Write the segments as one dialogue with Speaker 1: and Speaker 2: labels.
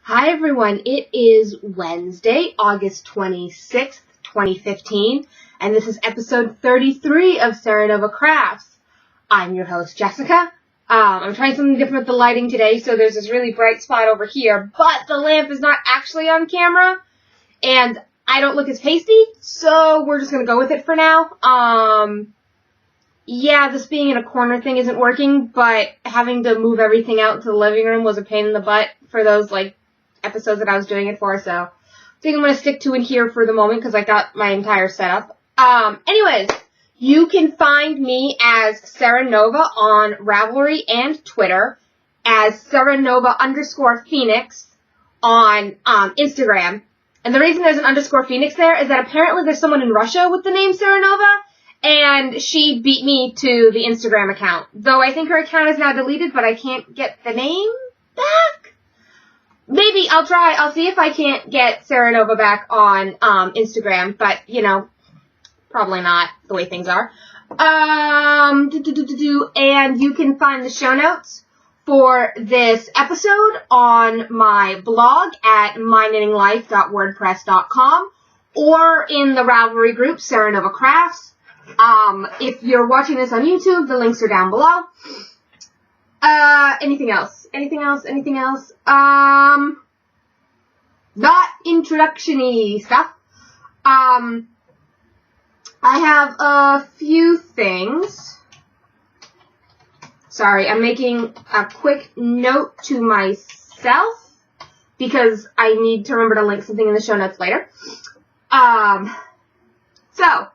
Speaker 1: Hi everyone, it is Wednesday, August 26th, 2015, and this is episode 33 of Serenova Crafts. I'm your host, Jessica. I'm trying something different with the lighting today, so there's this really bright spot over here, but the lamp is not actually on camera, and I don't look as pasty, so we're just gonna go with it for now. Yeah, this being in a corner thing isn't working, but having to move everything out to the living room was a pain in the butt for those, episodes that I was doing it for, so I think I'm going to stick to it here for the moment because I got my entire setup. Anyways, you can find me as Serenova on Ravelry and Twitter, as Serenova_Phoenix on Instagram. And the reason there's an _Phoenix there is that apparently there's someone in Russia with the name Serenova, and she beat me to the Instagram account. Though I think her account is now deleted, but I can't get the name back. Maybe I'll try. I'll see if I can't get Serenova back on Instagram, but, probably not the way things are. And you can find the show notes for this episode on my blog at myknittinglife.wordpress.com or in the Ravelry group, Serenova Crafts. If you're watching this on YouTube, the links are down below. Anything else? Not introduction-y stuff. I have a few things. Sorry, I'm making a quick note to myself because I need to remember to link something in the show notes later. So,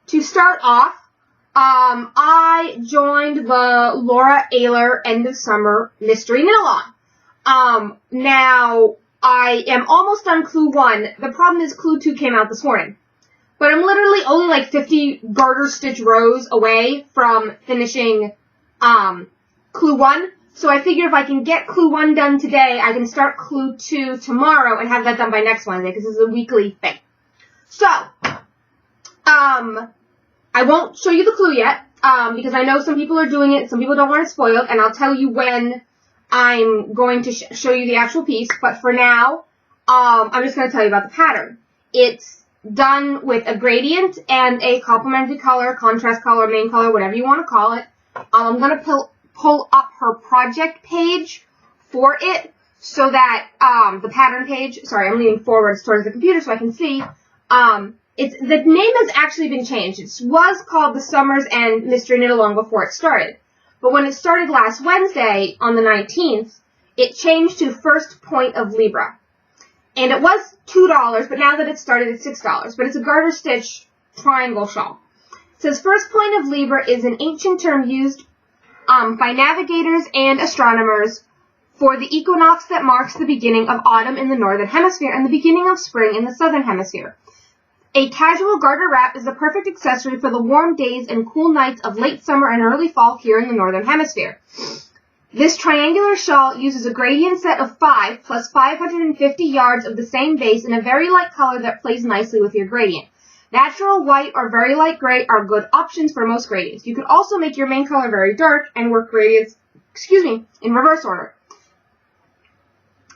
Speaker 1: to start off, I joined the Laura Ayler End of Summer Mystery Knit-Along. Now, I am almost on Clue 1. The problem is Clue 2 came out this morning. But I'm literally only 50 garter stitch rows away from finishing, Clue 1. So I figure if I can get Clue 1 done today, I can start Clue 2 tomorrow and have that done by next Wednesday, because this is a weekly thing. So, I won't show you the clue yet, because I know some people are doing it, some people don't want it spoiled, and I'll tell you when I'm going to show you the actual piece, but for now, I'm just going to tell you about the pattern. It's done with a gradient and a complementary color, contrast color, main color, whatever you want to call it. I'm going to pull up her project page for it, so that, the pattern page, sorry, I'm leaning forwards towards the computer so I can see, the name has actually been changed. It was called the Summers End Mystery Knit-Along before it started. But when it started last Wednesday, on the 19th, it changed to First Point of Libra. And it was $2, but now that it started, it's $6. But it's a garter stitch triangle shawl. It says, First Point of Libra is an ancient term used by navigators and astronomers for the equinox that marks the beginning of autumn in the northern hemisphere and the beginning of spring in the southern hemisphere. A casual garter wrap is the perfect accessory for the warm days and cool nights of late summer and early fall here in the northern hemisphere. This triangular shawl uses a gradient set of 5 plus 550 yards of the same base in a very light color that plays nicely with your gradient. Natural white or very light gray are good options for most gradients. You could also make your main color very dark and work gradients, in reverse order.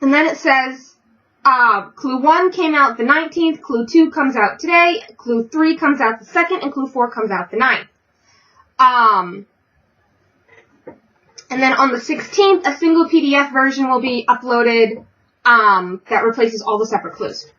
Speaker 1: And then it says, Clue 1 came out the 19th, Clue 2 comes out today, Clue 3 comes out the 2nd, and Clue 4 comes out the 9th. And then on the 16th, a single PDF version will be uploaded that replaces all the separate clues.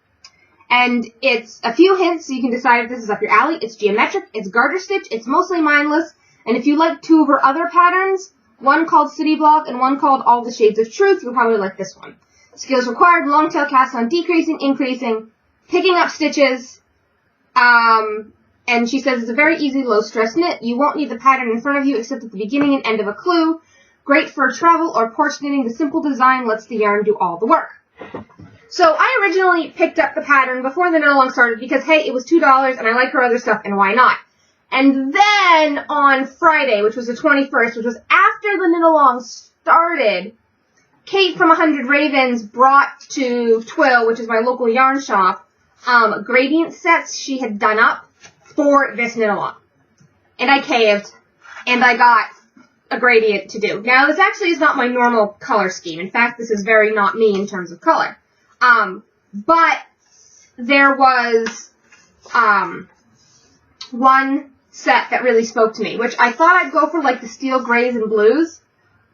Speaker 1: And it's a few hints so you can decide if this is up your alley. It's geometric, it's garter stitch, it's mostly mindless, and if you like two of her other patterns, one called City Block and one called All the Shades of Truth, you'll probably like this one. Skills required, long tail cast on decreasing, increasing, picking up stitches, and she says it's a very easy low stress knit. You won't need the pattern in front of you except at the beginning and end of a clue. Great for travel or porch knitting. The simple design lets the yarn do all the work. So I originally picked up the pattern before the knit-along started because, hey, it was $2 and I like her other stuff and why not? And then on Friday, which was the 21st, which was after the knit-along started, Kate from 100 Ravens brought to Twill, which is my local yarn shop, gradient sets she had done up for this knit-along. And I caved. And I got a gradient to do. Now, this actually is not my normal color scheme. In fact, this is very not me in terms of color. But there was one set that really spoke to me, which I thought I'd go for like the steel grays and blues,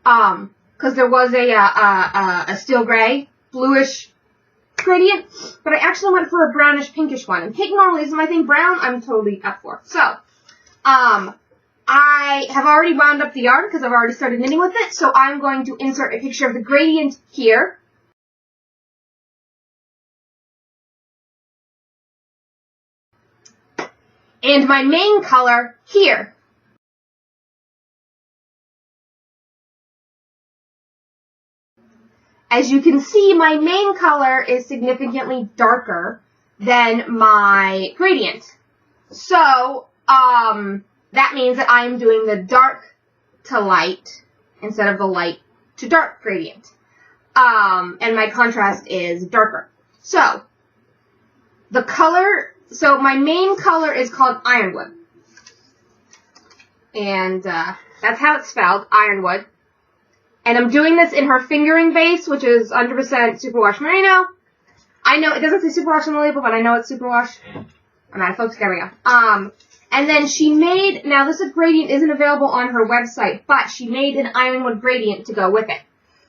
Speaker 1: because there was a steel gray, bluish gradient, but I actually went for a brownish pinkish one. And pink normally isn't my thing. Brown, I'm totally up for. So, I have already wound up the yarn because I've already started knitting with it, so I'm going to insert a picture of the gradient here. And my main color here. As you can see, my main color is significantly darker than my gradient. So, that means that I'm doing the dark to light instead of the light to dark gradient. And my contrast is darker. So, my main color is called Ironwood. And that's how it's spelled, Ironwood. And I'm doing this in her fingering base, which is 100% superwash merino. I know, it doesn't say superwash on the label, but I know it's superwash. I'm out of focus, there we go. And then she made, now this gradient isn't available on her website, but she made an Ironwood gradient to go with it.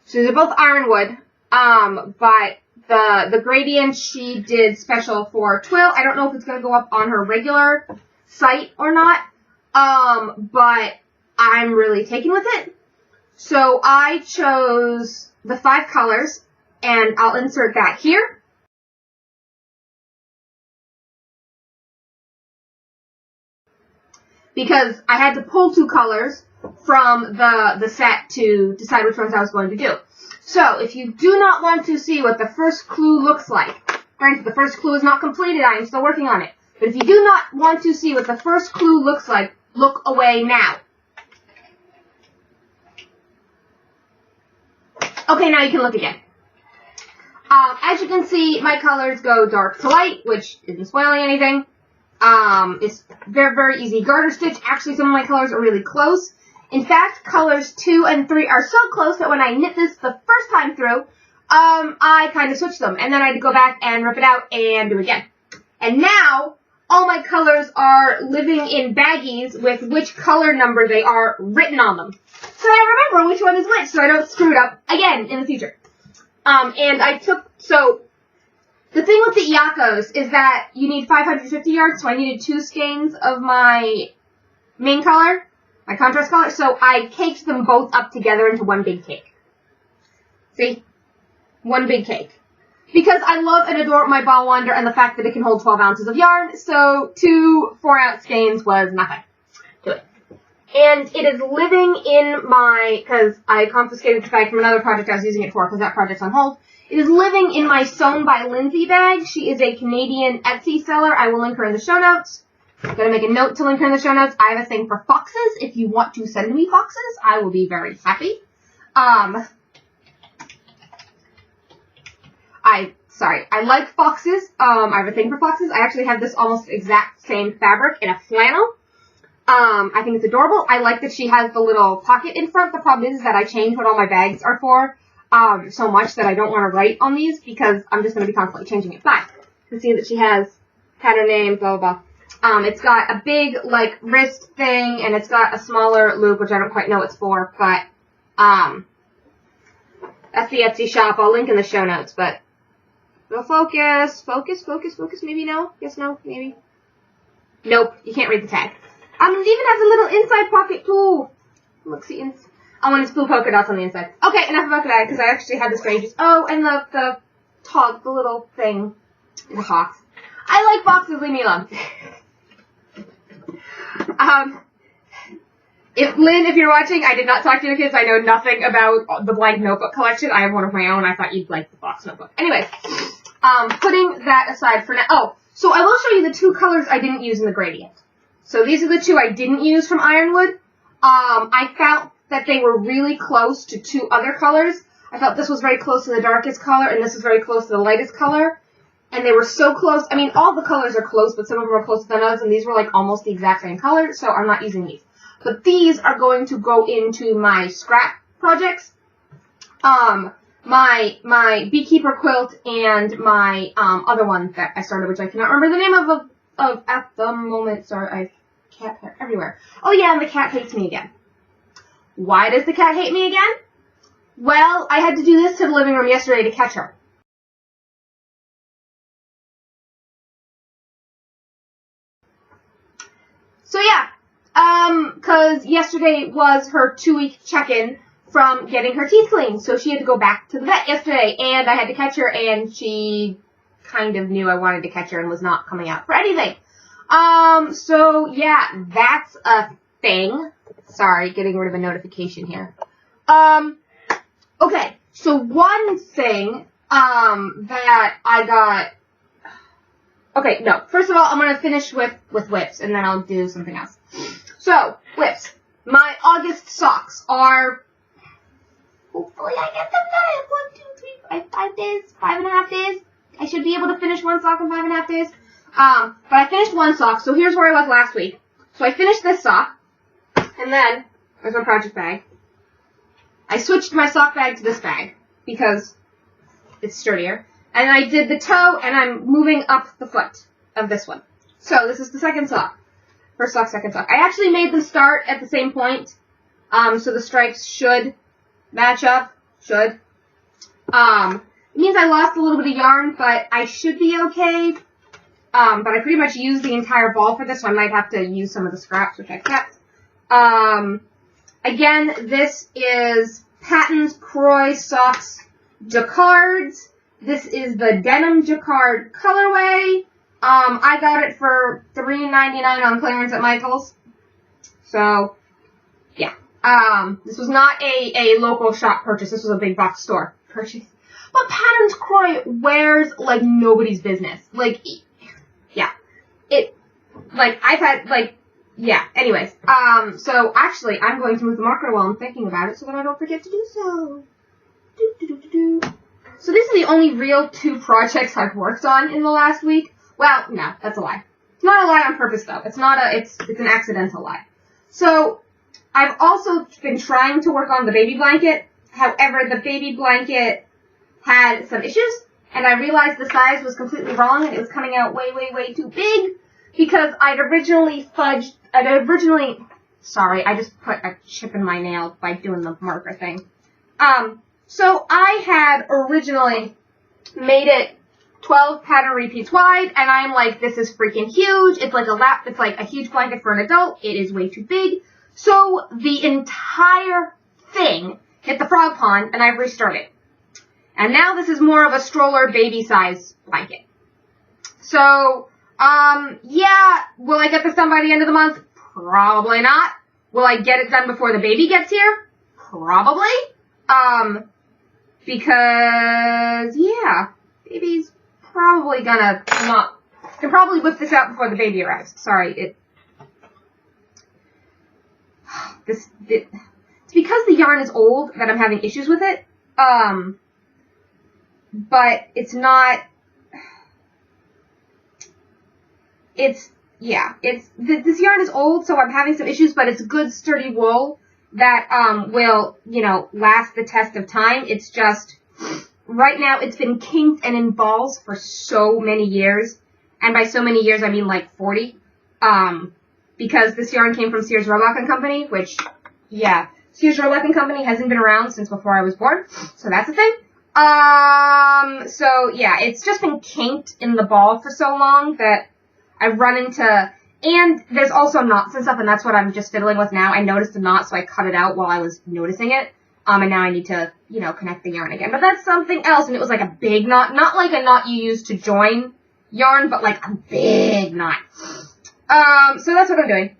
Speaker 1: So they're both Ironwood, but the gradient she did special for Twill. I don't know if it's going to go up on her regular site or not, but I'm really taken with it. So I chose the 5 colors, and I'll insert that here. Because I had to pull 2 colors from the set to decide which ones I was going to do. So, if you do not want to see what the first clue looks like, granted, the first clue is not completed, I am still working on it, but if you do not want to see what the first clue looks like, look away now. Okay, now you can look again. As you can see, my colors go dark to light, which isn't spoiling anything. It's very, very easy garter stitch. Actually, some of my colors are really close. In fact, colors 2 and 3 are so close that when I knit this the first time through, I kind of switched them. And then I had to go back and rip it out and do it again. And now, all my colors are living in baggies with which color number they are written on them. So I remember which one is which, so I don't screw it up again in the future. So the thing with the Iacos is that you need 550 yards, so I needed 2 skeins of my main color, my contrast color, so I caked them both up together into one big cake. See? One big cake. Because I love and adore my ball winder and the fact that it can hold 12 ounces of yarn, so 2 4-ounce skeins was nothing to it. And it is living in my, because I confiscated the bag from another project I was using it for, because that project's on hold. It is living in my Sewn by Lindsay bag. She is a Canadian Etsy seller. I will link her in the show notes. I'm going to make a note to link her in the show notes. I have a thing for foxes. If you want to send me foxes, I will be very happy. I like foxes. I have a thing for foxes. I actually have this almost exact same fabric in a flannel. I think it's adorable. I like that she has the little pocket in front. The problem is that I change what all my bags are for so much that I don't want to write on these because I'm just going to be constantly changing it. But you can see that she has pattern name, blah, blah, blah. It's got a big, like, wrist thing, and it's got a smaller loop, which I don't quite know what it's for, but that's the Etsy shop. I'll link in the show notes, but go focus, maybe no, yes, no, maybe. Nope, you can't read the tag. It even has a little inside pocket too. Look, see, and it's blue polka dots on the inside. Okay, enough about that, because I actually had this for ages. Oh, and the tog, the little thing in the box. I like boxes, leave me alone. If you're watching, I did not talk to you kids. I know nothing about the blank notebook collection. I have one of my own. I thought you'd like the box notebook. Anyways, putting that aside for now. Oh, so I will show you the 2 colors I didn't use in the gradient. So these are the 2 I didn't use from Ironwood. I felt that they were really close to 2 other colors. I felt this was very close to the darkest color, and this was very close to the lightest color. And they were so close. I mean, all the colors are close, but some of them are closer than others, and these were like almost the exact same color, so I'm not using these. but these are going to go into my scrap projects. My beekeeper quilt and my other one that I started, which I cannot remember the name of at the moment. Sorry, I have cat hair everywhere. Oh yeah, and the cat hates me again. Why does the cat hate me again? Well, I had to do this to the living room yesterday to catch her. So yeah, cause yesterday was her 2-week check-in from getting her teeth cleaned, so she had to go back to the vet yesterday, and I had to catch her, and she kind of knew I wanted to catch her and was not coming out for anything. So yeah, that's a thing. Sorry, getting rid of a notification here. Okay, so one thing, that I got. Okay, no. First of all, I'm gonna finish with whips, and then I'll do something else. So, whips. My August socks are. Hopefully, I get them done in 5 days, 5.5 days. I should be able to finish one sock in 5.5 days. But I finished one sock, so here's where I was last week. So I finished this sock, and then there's my project bag. I switched my sock bag to this bag because it's sturdier. And I did the toe, and I'm moving up the foot of this one. So this is the second sock. First sock, second sock. I actually made them start at the same point, so the stripes should match up. Should. It means I lost a little bit of yarn, but I should be okay. But I pretty much used the entire ball for this, so I might have to use some of the scraps, which I kept. Again, this is Patton's Croy Socks Jacquards. This is the denim jacquard colorway. I got it for $3.99 on clearance at Michael's. So, yeah. This was not a local shop purchase. This was a big box store purchase. But Patton's Croy wears like nobody's business. Like, yeah. I've had, yeah. Anyways, so actually, I'm going to move the marker while I'm thinking about it so that I don't forget to do so. So these are the only real 2 projects I've worked on in the last week. Well, no, that's a lie. It's not a lie on purpose, though. It's an accidental lie. So, I've also been trying to work on the baby blanket. However, the baby blanket had some issues, and I realized the size was completely wrong, and it was coming out way, way, way too big, because sorry, I just put a chip in my nail by doing the marker thing. So I had originally made it 12 pattern repeats wide, and I'm like, this is freaking huge. It's like it's like a huge blanket for an adult. It is way too big. So the entire thing hit the frog pond, and I've restarted. And now this is more of a stroller baby size blanket. So, yeah, will I get this done by the end of the month? Probably not. Will I get it done before the baby gets here? Probably. Because, yeah, baby's probably gonna can probably whip this out before the baby arrives. Sorry, it's because the yarn is old that I'm having issues with it. But it's not, this yarn is old, so I'm having some issues, but it's good, sturdy wool that, will, last the test of time. It's just, right now, it's been kinked and in balls for so many years. And by so many years, I mean like 40. Because this yarn came from Sears Roebuck and Company, which, yeah, Sears Roebuck and Company hasn't been around since before I was born. So that's a thing. So yeah, it's just been kinked in the ball for so long that I've run into, and there's also knots and stuff, and that's what I'm just fiddling with now. I noticed a knot, so I cut it out while I was noticing it. And now I need to, connect the yarn again. But that's something else, and it was like a big knot. Not like a knot you use to join yarn, but like a big knot. So that's what I'm doing.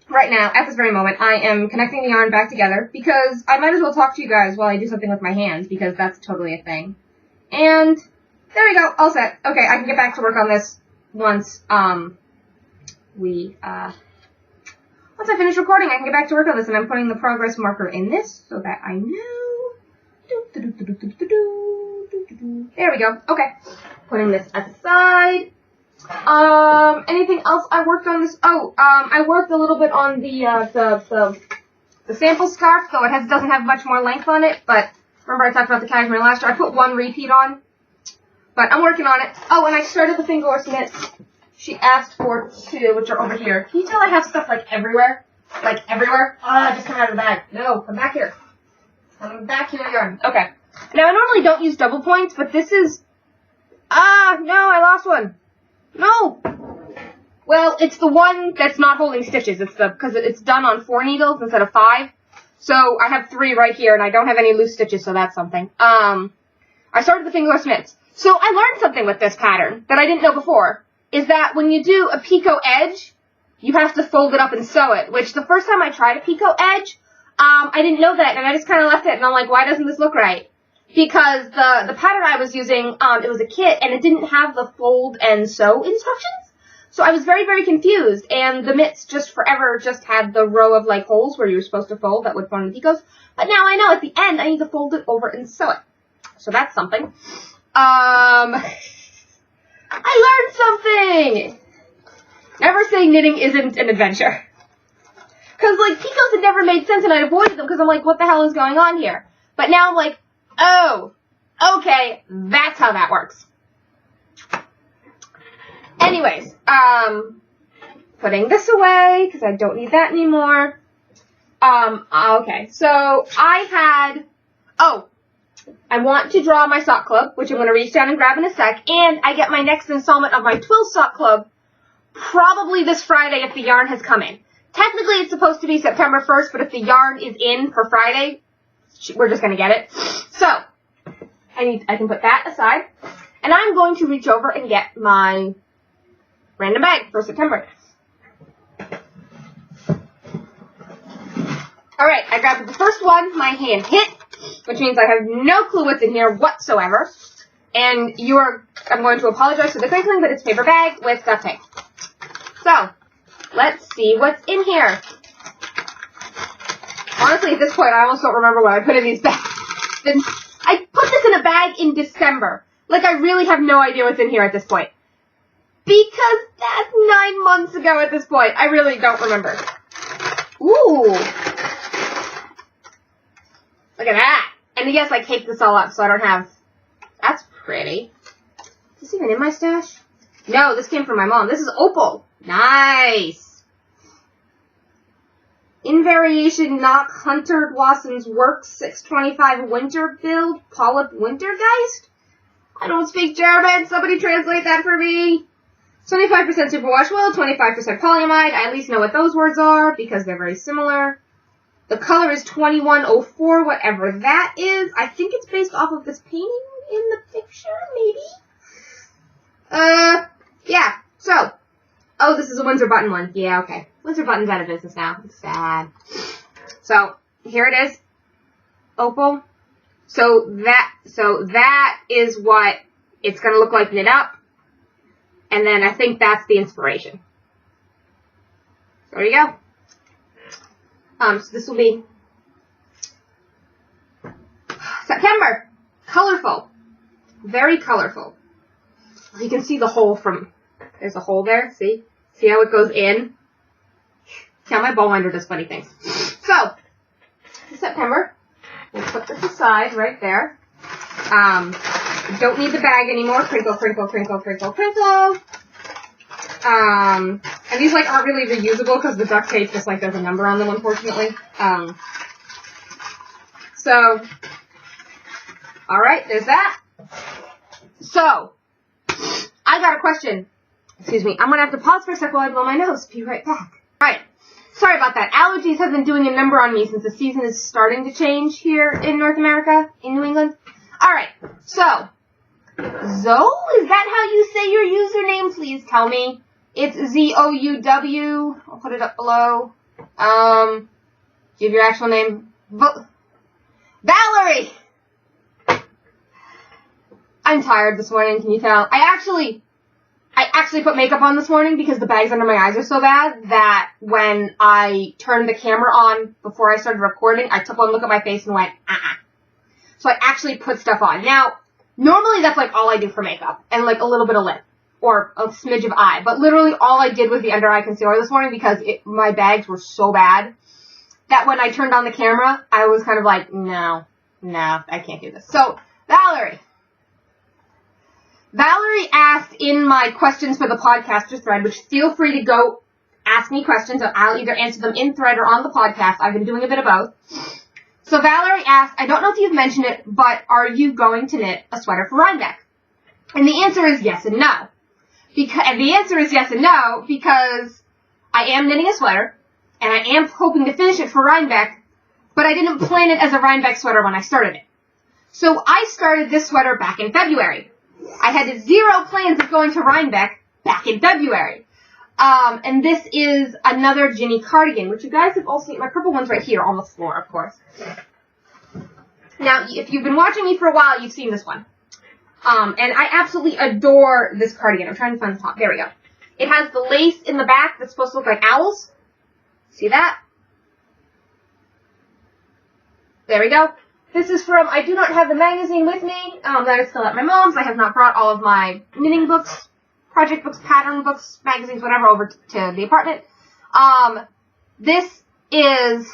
Speaker 1: Right now, at this very moment, I am connecting the yarn back together, because I might as well talk to you guys while I do something with my hands, because that's totally a thing. And there we go, all set. Okay, I can get back to work on this once, once I finish recording, I can get back to work on this, and I'm putting the progress marker in this, so that I know. There we go, okay. Putting this aside. Anything else I worked on this? Oh, I worked a little bit on the sample scarf, though it doesn't have much more length on it, but remember I talked about the cashmere last year? I put one repeat on, but I'm working on it. Oh, and I started the fingerless mitts. She asked for 2, which are over here. Can you tell I have stuff, like, everywhere? Like, everywhere? Just come out of the bag. No, come back here. Come back here, yarn. Okay. Now, I normally don't use double points, but this is... no, I lost one. No! Well, it's the one that's not holding stitches. It's because it's done on 4 needles instead of 5. So, I have 3 right here, and I don't have any loose stitches, so that's something. I started the fingerless mitts. So, I learned something with this pattern that I didn't know before. Is that when you do a picot edge, you have to fold it up and sew it. Which, the first time I tried a picot edge, I didn't know that, and I just kind of left it, and I'm like, why doesn't this look right? Because the pattern I was using, it was a kit, and it didn't have the fold and sew instructions. So I was very, very confused, and the mitts just forever just had the row of, like, holes where you were supposed to fold that would form the picots. But now I know at the end I need to fold it over and sew it. So that's something. I learned something! Never say knitting isn't an adventure. Because, like, picots had never made sense, and I avoided them because I'm like, what the hell is going on here? But now I'm like, oh, okay, that's how that works. Anyways, putting this away, because I don't need that anymore. Okay, so I want to draw my sock club, which I'm going to reach down and grab in a sec, and I get my next installment of my twill sock club probably this Friday if the yarn has come in. Technically, it's supposed to be September 1st, but if the yarn is in for Friday, we're just going to get it. So, I can put that aside, and I'm going to reach over and get my random bag for September. Alright, I grabbed the first one, my hand hit, which means I have no clue what's in here whatsoever. And I'm going to apologize for the crinkling, but it's paper bag with duct tape. So, let's see what's in here. Honestly, at this point, I almost don't remember what I put in these bags. I put this in a bag in December. Like, I really have no idea what's in here at this point. Because that's 9 months ago at this point. I really don't remember. Ooh. Look at that. And yes, I taped this all up so I don't have... That's pretty. Is this even in my stash? No, this came from my mom. This is opal. Nice. In variation, Knock Hunter Wasson's Work 625 Winter Build, Polyp Wintergeist? I don't speak German. Somebody translate that for me. 25% superwash wool, 25% polyamide. I at least know what those words are because they're very similar. The color is 2104, whatever that is. I think it's based off of this painting in the picture, maybe? Yeah. So, oh, this is a Windsor Button one. Yeah, okay. Windsor Button's out of business now. It's sad. So, here it is. Opal. So that is what it's going to look like knit up. And then I think that's the inspiration. There you go. So this will be September. Colorful. Very colorful. You can see the hole from, there's a hole there, see? See how it goes in? See how my ball winder does funny things. So, September. We'll put this aside right there. Don't need the bag anymore. Crinkle, crinkle, crinkle, crinkle, crinkle. And these, like, aren't really reusable because the duct tape just, like, there's a number on them, unfortunately. So, alright, there's that. So, I got a question. Excuse me. I'm going to have to pause for a sec while I blow my nose. Be right back. Alright. Sorry about that. Allergies have been doing a number on me since the season is starting to change here in North America, in New England. Alright. So, Zoe, is that how you say your username? Please tell me. It's Z-O-U-W. I'll put it up below. Give your actual name. Valerie! I'm tired this morning, can you tell? I actually put makeup on this morning because the bags under my eyes are so bad that when I turned the camera on before I started recording, I took one look at my face and went, So I actually put stuff on. Now, normally that's like all I do for makeup and like a little bit of lip. or a smidge of eye. But literally all I did was the under eye concealer this morning because my bags were so bad that when I turned on the camera, I was kind of like, no, I can't do this. So, Valerie asked in my questions for the podcaster thread, which feel free to go ask me questions. I'll either answer them in thread or on the podcast. I've been doing a bit of both. So Valerie asked, I don't know if you've mentioned it, but are you going to knit a sweater for Rhinebeck? And the answer is yes and no. The answer is yes and no because I am knitting a sweater, and I am hoping to finish it for Rhinebeck, but I didn't plan it as a Rhinebeck sweater when I started it. So I started this sweater back in February. I had zero plans of going to Rhinebeck back in February. And this is another Ginny cardigan, which you guys have all seen. My purple one's right here on the floor, of course. Now, if you've been watching me for a while, you've seen this one. And I absolutely adore this cardigan. I'm trying to find the top. There we go. It has the lace in the back that's supposed to look like owls. See that? There we go. This is from, I do not have the magazine with me. That is still at my mom's. I have not brought all of my knitting books, project books, pattern books, magazines, whatever, over to the apartment. This is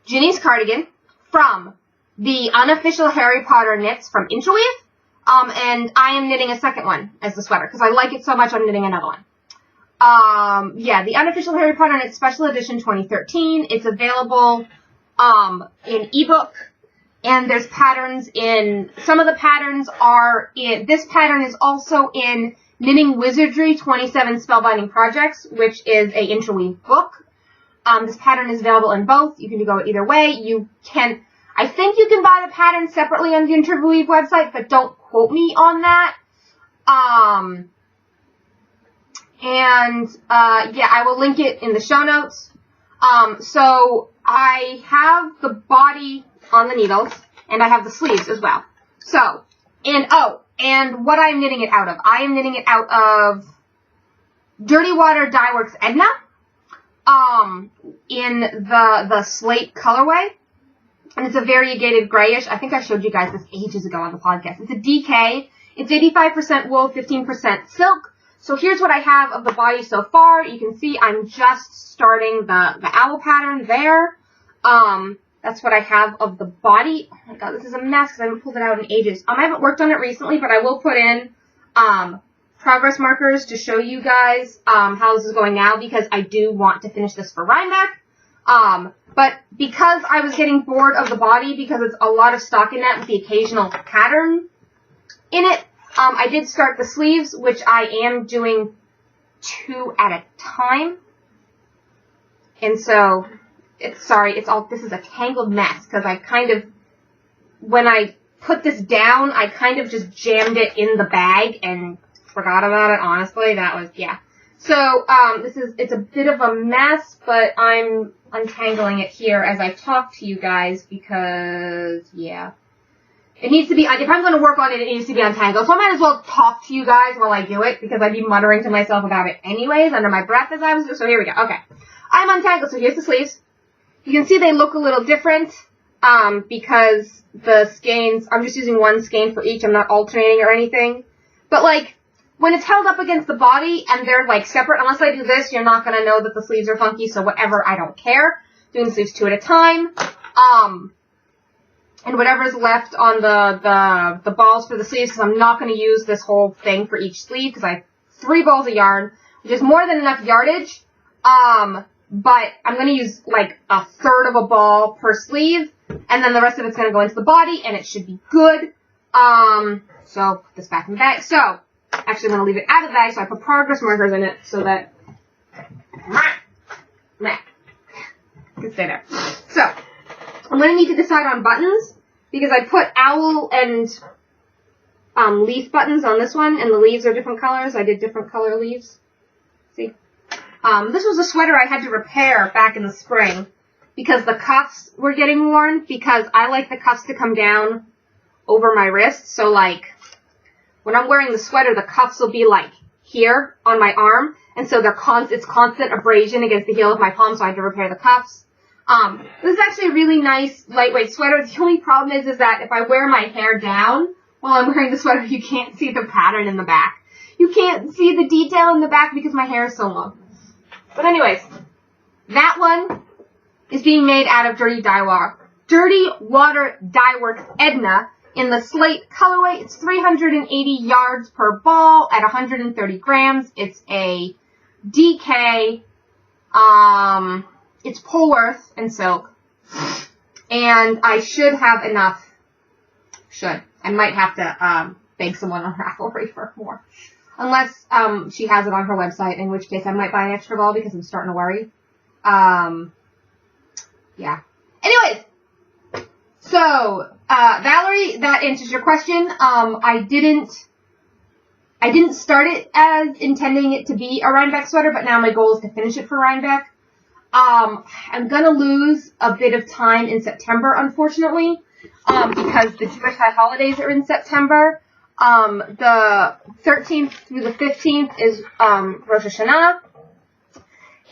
Speaker 1: Ginny's cardigan from the unofficial Harry Potter knits from Interweave. And I am knitting a second one as the sweater because I like it so much I'm knitting another one. Yeah, the unofficial Harry Potter knits special edition 2013. It's available in ebook, and there's patterns in, some of the patterns are in, this pattern is also in Knitting Wizardry 27 Spellbinding Projects, which is a Interweave book. This pattern is available in both. You can go either way. You can, I think you can buy the pattern separately on the Interweave website, but don't quote me on that. Yeah, I will link it in the show notes. So I have the body on the needles, and I have the sleeves as well. So, and what I'm knitting it out of. I am knitting it out of Dirty Water Dye Works Edna, in the slate colorway. And it's a variegated grayish. I think I showed you guys this ages ago on the podcast. It's a DK. It's 85% wool, 15% silk. So here's what I have of the body so far. You can see I'm just starting the owl pattern there. That's what I have of the body. Oh my god, this is a mess because I haven't pulled it out in ages. I haven't worked on it recently, but I will put in progress markers to show you guys how this is going now because I do want to finish this for Rhinebeck. But because I was getting bored of the body because it's a lot of stockinette with the occasional pattern in it, I did start the sleeves, which I am doing 2 at a time. And so, this is a tangled mess, because I kind of, when I put this down, I kind of just jammed it in the bag and forgot about it, honestly. That was, yeah. So, it's a bit of a mess, but I'm untangling it here as I talk to you guys, because, yeah. It needs to be, if I'm going to work on it, it needs to be untangled. So I might as well talk to you guys while I do it, because I'd be muttering to myself about it anyways, under my breath as I was doing. So here we go. Okay. I'm untangled, so here's the sleeves. You can see they look a little different, because the skeins, I'm just using one skein for each. I'm not alternating or anything. But, like, when it's held up against the body and they're, like, separate, unless I do this, you're not going to know that the sleeves are funky, so whatever, I don't care. Doing the sleeves 2 at a time. And whatever's left on the balls for the sleeves, because I'm not going to use this whole thing for each sleeve, because I have 3 balls of yarn, which is more than enough yardage. But I'm going to use, like, a third of a ball per sleeve, and then the rest of it's going to go into the body, and it should be good. So, put this back in the bag. So, actually, I'm going to leave it out of the bag, so I put progress markers in it, so that, it can stay there. So, I'm going to need to decide on buttons, because I put owl and leaf buttons on this one, and the leaves are different colors. I did different color leaves. See? This was a sweater I had to repair back in the spring, because the cuffs were getting worn, because I like the cuffs to come down over my wrist. So, like, when I'm wearing the sweater, the cuffs will be, like, here on my arm, and so it's constant abrasion against the heel of my palm, so I had to repair the cuffs. This is actually a really nice, lightweight sweater. The only problem is that if I wear my hair down while I'm wearing the sweater, you can't see the pattern in the back. you can't see the detail in the back because my hair is so long. But anyways, that one is being made out of Dirty Water Dye Works Edna in the slate colorway. It's 380 yards per ball at 130 grams. It's a DK. It's Polworth and silk. And I should have enough. I might have to beg someone on Ravelry for more. Unless she has it on her website, in which case I might buy an extra ball because I'm starting to worry. Yeah. Anyways. So, Valerie, that answers your question. I didn't start it as intending it to be a Rhinebeck sweater, but now my goal is to finish it for Rhinebeck. I'm gonna lose a bit of time in September, unfortunately, because the Jewish high holidays are in September. The 13th through the 15th is, Rosh Hashanah.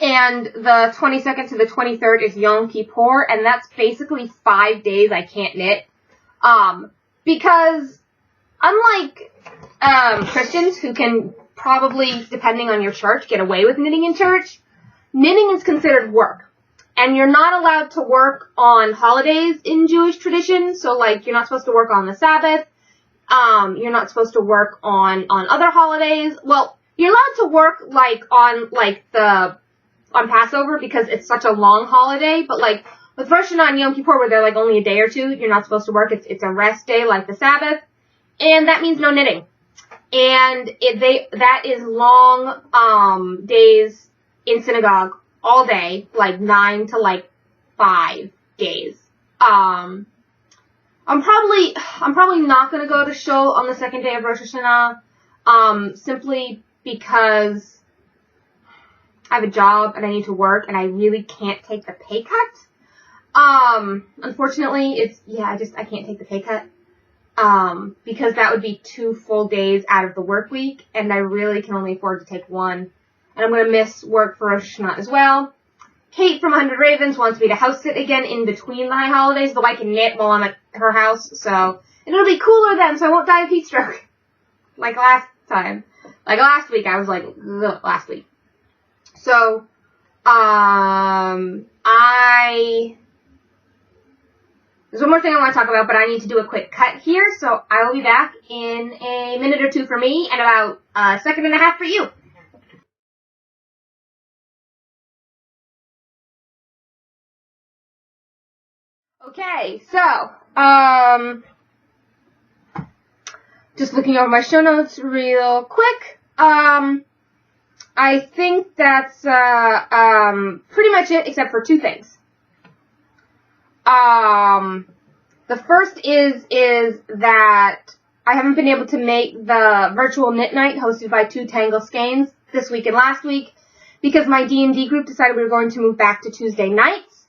Speaker 1: And the 22nd to the 23rd is Yom Kippur, and that's basically 5 days I can't knit. Because unlike Christians who can probably, depending on your church, get away with knitting in church, knitting is considered work. And you're not allowed to work on holidays in Jewish tradition, so like you're not supposed to work on the Sabbath, you're not supposed to work on other holidays. Well, you're allowed to work like on Passover because it's such a long holiday, but like with Rosh Hashanah and Yom Kippur where they're like only a day or two, you're not supposed to work. It's a rest day like the Sabbath, and that means no knitting. And that is long days in synagogue all day, like 9 to like 5 days. I'm probably not gonna go to shul on the second day of Rosh Hashanah, simply because I have a job and I need to work and I really can't take the pay cut. Unfortunately, I can't take the pay cut. Because that would be 2 full days out of the work week and I really can only afford to take 1. And I'm going to miss work for Rosh Hashanah as well. Kate from 100 Ravens wants me to house sit again in between the high holidays, though I can knit while I'm at her house, so it'll be cooler then, so I won't die of heat stroke. Like last time. Like last week, I was like, ugh, last week. So, there's one more thing I want to talk about, but I need to do a quick cut here, so I will be back in a minute or 2 for me and about a second and a half for you. Okay, so, just looking over my show notes real quick. I think that's pretty much it, except for 2 things. The first is that I haven't been able to make the virtual knit night hosted by 2 Tangle Skeins this week and last week because my D&D group decided we were going to move back to Tuesday nights.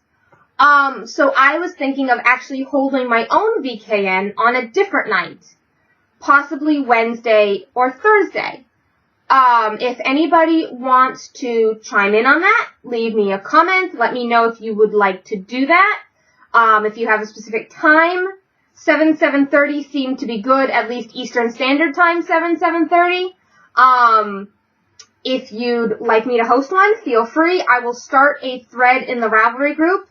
Speaker 1: So I was thinking of actually holding my own VKN on a different night, possibly Wednesday or Thursday. If anybody wants to chime in on that, leave me a comment. Let me know if you would like to do that. If you have a specific time, 7:30 seemed to be good, at least Eastern Standard Time, 7:30. If you'd like me to host one, feel free. I will start a thread in the Ravelry group.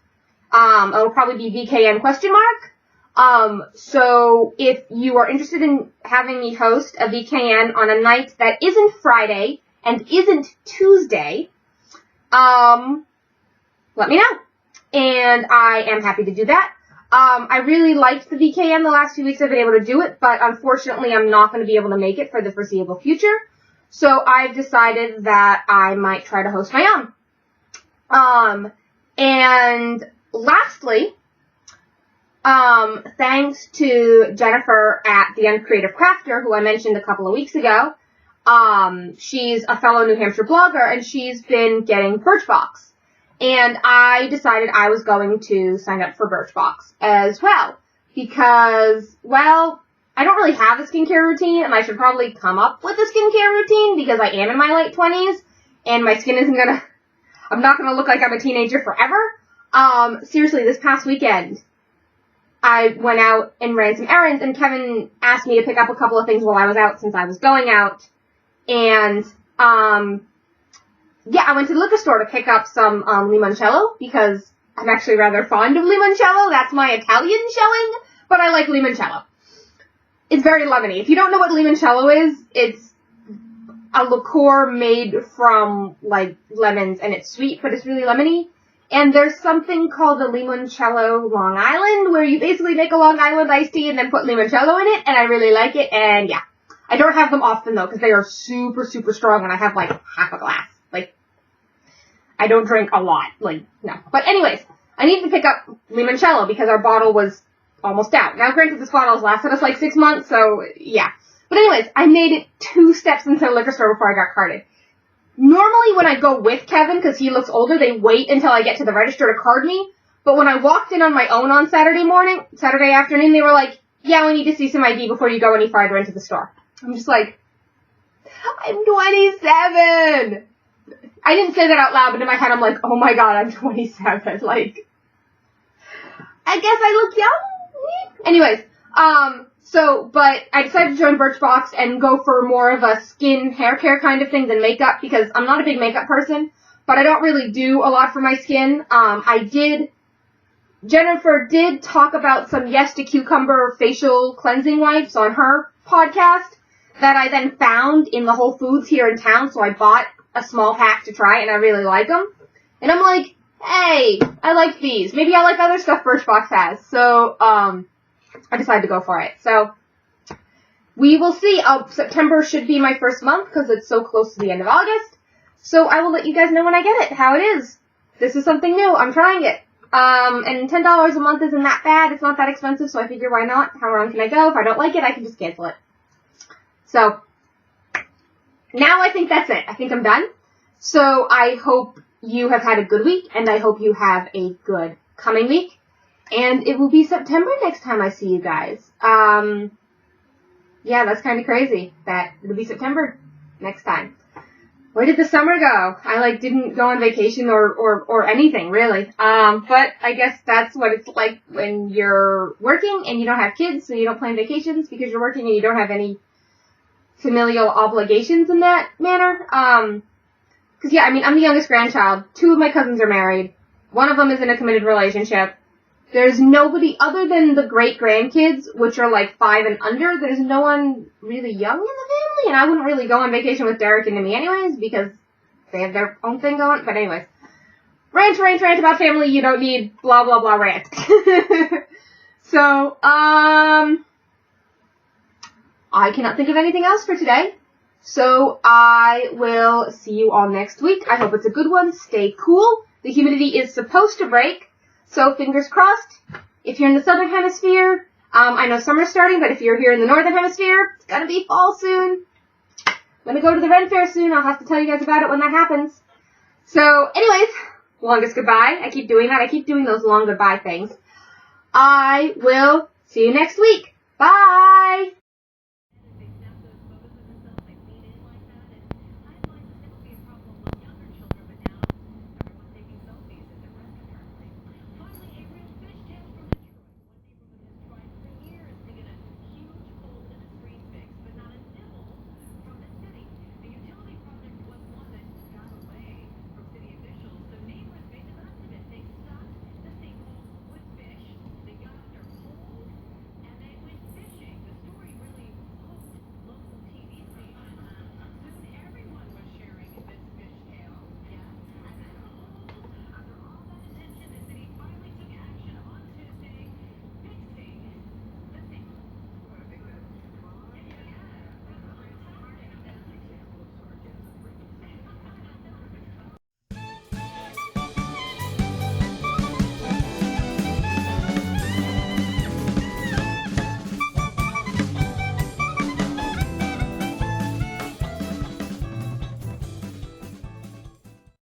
Speaker 1: It'll probably be VKN ? So if you are interested in having me host a VKN on a night that isn't Friday and isn't Tuesday, let me know. And I am happy to do that. I really liked the VKN the last few weeks I've been able to do it, but unfortunately I'm not going to be able to make it for the foreseeable future. So I've decided that I might try to host my own. And lastly, thanks to Jennifer at The Uncreative Crafter, who I mentioned a couple of weeks ago. She's a fellow New Hampshire blogger, and she's been getting Birchbox. And I decided I was going to sign up for Birchbox as well. Because, well, I don't really have a skincare routine, and I should probably come up with a skincare routine, because I am in my late 20s, and my skin isn't gonna, I'm not gonna look like I'm a teenager forever. Seriously, this past weekend, I went out and ran some errands, and Kevin asked me to pick up a couple of things while I was out, since I was going out. And, yeah, I went to the liquor store to pick up some, limoncello, because I'm actually rather fond of limoncello. That's my Italian showing, but I like limoncello. It's very lemony. If you don't know what limoncello is, it's a liqueur made from, like, lemons, and it's sweet, but it's really lemony. And there's something called the limoncello Long Island, where you basically make a Long Island iced tea and then put limoncello in it, and I really like it, and yeah. I don't have them often, though, because they are super, super strong, and I have, like, half a glass. Like, I don't drink a lot. Like, no. But anyways, I needed to pick up limoncello because our bottle was almost out. Now, granted, this bottle has lasted us, like, 6 months, so, yeah. But anyways, I made it 2 steps into the liquor store before I got carded. Normally, when I go with Kevin, because he looks older, they wait until I get to the register to card me. But when I walked in on my own on Saturday afternoon, they were like, yeah, we need to see some ID before you go any farther into the store. I'm just like, I'm 27! I didn't say that out loud, but in my head I'm like, oh my god, I'm 27. Like, I guess I look young? Anyways, but I decided to join Birchbox and go for more of a skin hair care kind of thing than makeup, because I'm not a big makeup person, but I don't really do a lot for my skin. Jennifer did talk about some Yes to Cucumber facial cleansing wipes on her podcast that I then found in the Whole Foods here in town, so I bought a small pack to try, and I really like them. And I'm like, hey, I like these. Maybe I like other stuff Birchbox has. So, I decided to go for it. So, we will see. September should be my first month, because it's so close to the end of August. So, I will let you guys know when I get it, how it is. This is something new. I'm trying it. And $10 a month isn't that bad. It's not that expensive, so I figure why not? How wrong can I go? If I don't like it, I can just cancel it. So, now I think that's it. I think I'm done. So, I hope you have had a good week, and I hope you have a good coming week. And it will be September next time I see you guys. Yeah, that's kind of crazy that it'll be September next time. Where did the summer go? I, didn't go on vacation or anything, really. But I guess that's what it's like when you're working and you don't have kids, so you don't plan vacations because you're working and you don't have any familial obligations in that manner. Cause yeah, I'm the youngest grandchild. 2 of my cousins are married. One of them is in a committed relationship. There's nobody other than the great-grandkids, which are 5 and under. There's no one really young in the family, and I wouldn't really go on vacation with Derek and Amy anyways, because they have their own thing going. But anyways, rant about family. You don't need blah, blah, blah rant. So, I cannot think of anything else for today. So, I will see you all next week. I hope it's a good one. Stay cool. The humidity is supposed to break. So, fingers crossed. If you're in the southern hemisphere, I know summer's starting, but if you're here in the northern hemisphere, it's gonna be fall soon. I'm gonna go to the Ren Fair soon. I'll have to tell you guys about it when that happens. So, anyways, longest goodbye. I keep doing that. I keep doing those long goodbye things. I will see you next week. Bye!